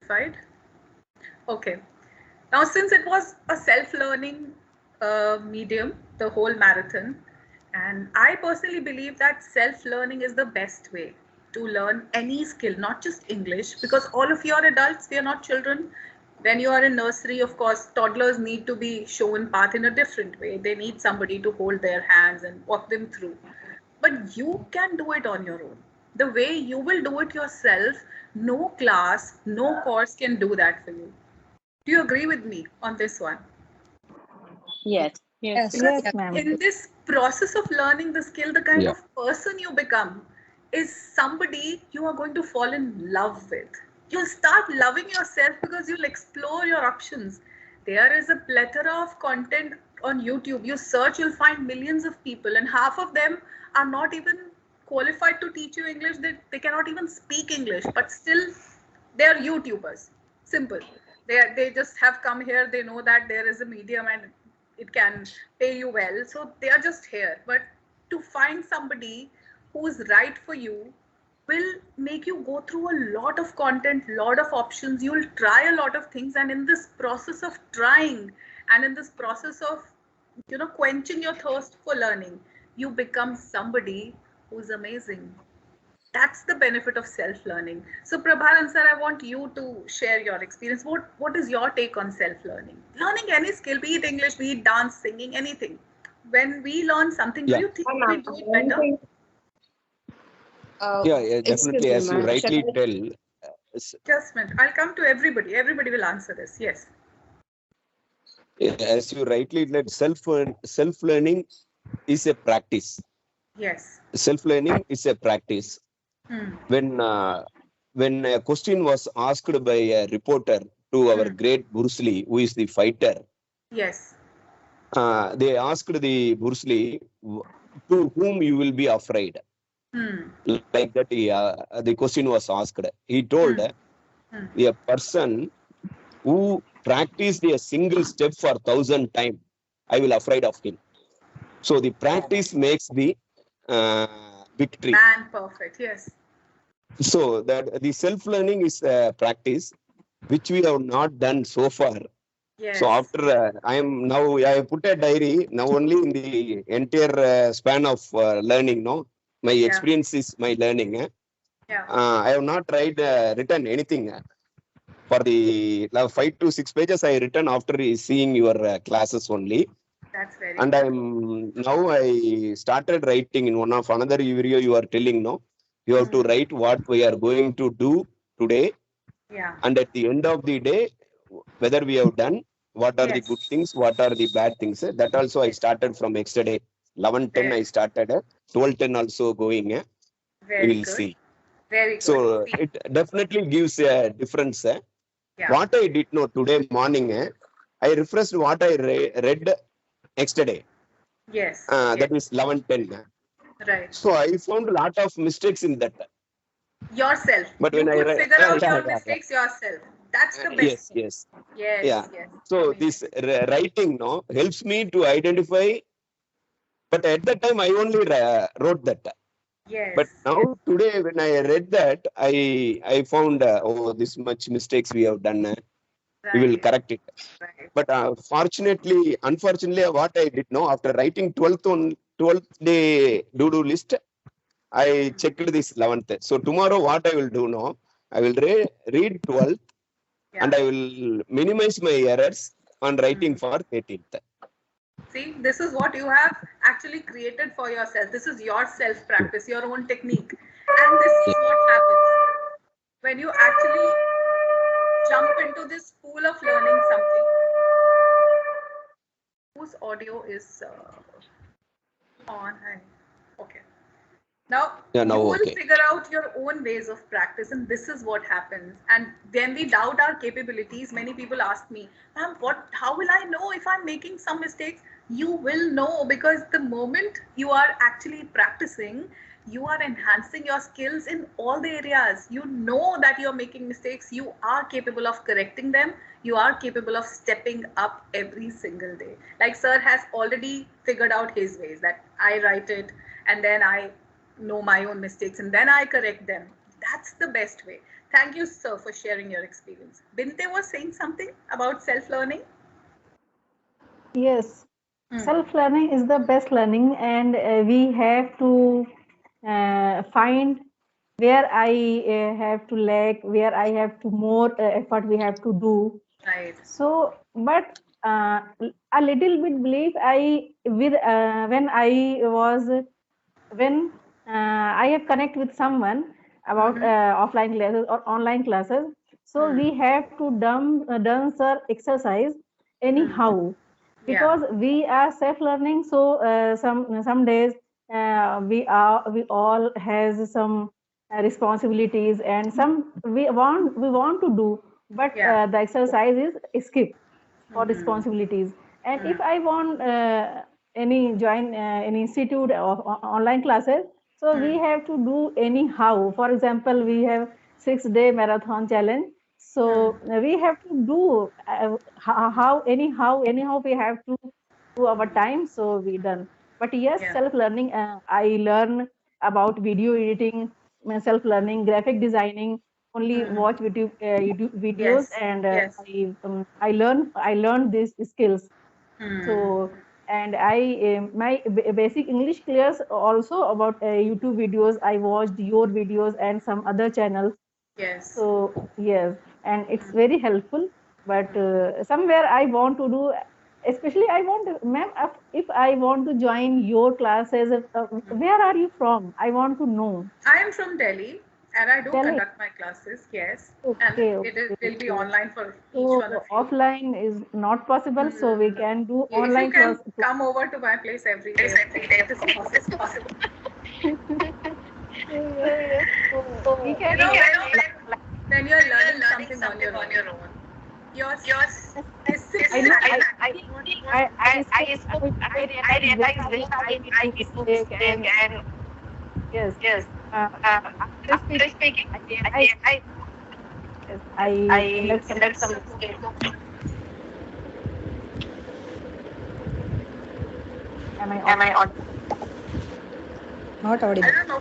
qualified. Okay. Now, since it was a self-learning medium, the whole marathon, and I personally believe that self-learning is the best way to learn any skill, not just English, because all of you are adults, we are not children. When you are in nursery, of course, toddlers need to be shown path in a different way. They need somebody to hold their hands and walk them through. But you can do it on your own. The way you will do it yourself, no class, no course can do that for you. Do you agree with me on this one? Yes. Yes, Because ma'am. in this process of learning the skill, the kind Yeah. of person you become is somebody you are going to fall in love with. You'll start loving yourself because you'll explore your options. There is a plethora of content on YouTube. You search, you'll find millions of people, and half of them are not even qualified to teach you English. They cannot even speak English, but still they are YouTubers. Simple. They just have come here. They know that there is a medium and it can pay you well. So they are just here. But to find somebody who is right for you will make you go through a lot of content, lot of options. You'll try a lot of things. And in this process of trying and in this process of, quenching your thirst for learning, you become somebody who's amazing. That's the benefit of self-learning. So Prabharan sir, I want you to share your experience. What is your take on self-learning? Learning any skill, be it English, be it dance, singing, anything. When we learn something, do you think we do it better? Definitely, as you rightly tell. Just a minute. I'll come to everybody. Everybody will answer this. Yes. As you rightly said, self-learning is a practice. Yes. Self-learning is a practice. When a question was asked by a reporter to our great Bruce Lee, who is the fighter, yes, they asked the Bruce Lee, to whom you will be afraid. Like that, the question was asked. He told, a person who practiced a single step for 1,000 times, I will afraid of him. So the practice makes the victory. Man, perfect. Yes. So that the self-learning is a practice which we have not done so far. Yes. So after I put a diary now only in the entire span of learning. No, my experience is my learning. I have not written anything. For the 5 to 6 pages, I written after seeing your classes only. That's very and I started writing in one of another video. You are telling, no, you have to write what we are going to do today. Yeah. And at the end of the day, whether we have done, what are the good things, what are the bad things. That also I started from yesterday. 11:10 I started. 12:10 also going. Very we will good. see. Very good. So it definitely gives a difference. What I did know today morning, I refreshed what I read yesterday. Yes. That is 11:10. Right. So I found a lot of mistakes in that. Yourself. But you when could I figure out your mistakes yourself. That's the best. Yes. Yes. Yeah. Yes. So this writing helps me to identify. But at that time, I only wrote that. Yes. But now today, when I read that, I found this much mistakes we have done. We will correct it. Right. But unfortunately, what I did know after writing 12th day do list, I checked this 11th. So tomorrow, what I will do now, I will read 12th, and I will minimize my errors on writing for 13th. See, this is what you have actually created for yourself. This is your self-practice, your own technique. And this is what happens when you actually jump into this pool of learning something. Whose audio is on? Okay. Now, you will figure out your own ways of practice, and this is what happens. And when we doubt our capabilities, many people ask me, ma'am, how will I know if I'm making some mistakes? You will know, because the moment you are actually practicing, you are enhancing your skills in all the areas. You know that you're making mistakes. You are capable of correcting them. You are capable of stepping up every single day. Like sir has already figured out his ways, that I write it and then I know my own mistakes and then I correct them. That's the best way. Thank you, sir, for sharing your experience. Binte was saying something about self-learning. Yes, self-learning is the best learning, and we have to find where I have to lack, where I have to more effort we have to do. Right. So, but a little bit belief I with when I was when I have connect with someone about offline classes or online classes. So we have to done sir exercise anyhow because we are self learning. So some days we all has some responsibilities and some we want to do, but the exercise is skip for responsibilities. And if I want any join any institute of online classes, so we have to do anyhow. For example, we have 6-day marathon challenge, so we have to do anyhow we have to do our time, so we done. But yes, self learning, I learn about video editing, self learning graphic designing, only watch YouTube videos, and I learned these skills. So, and my basic English clears also about YouTube videos. I watched your videos and some other channels. Yes. So yes, and it's very helpful. But somewhere I want to do, especially I want, ma'am, if I want to join your classes, where are you from? I want to know. I am from Delhi, and I do Delhi. conduct my classes. Yes, Okay, and it will be online for each so one of you. offline is not possible, so we can do If online you can class. come over to my place every day, it is possible. We can When you're learning something on your own, your discipline. I realize when I make mistake, and yes, after speaking, I conduct some mistakes. Am I on? Not I audible. don't know.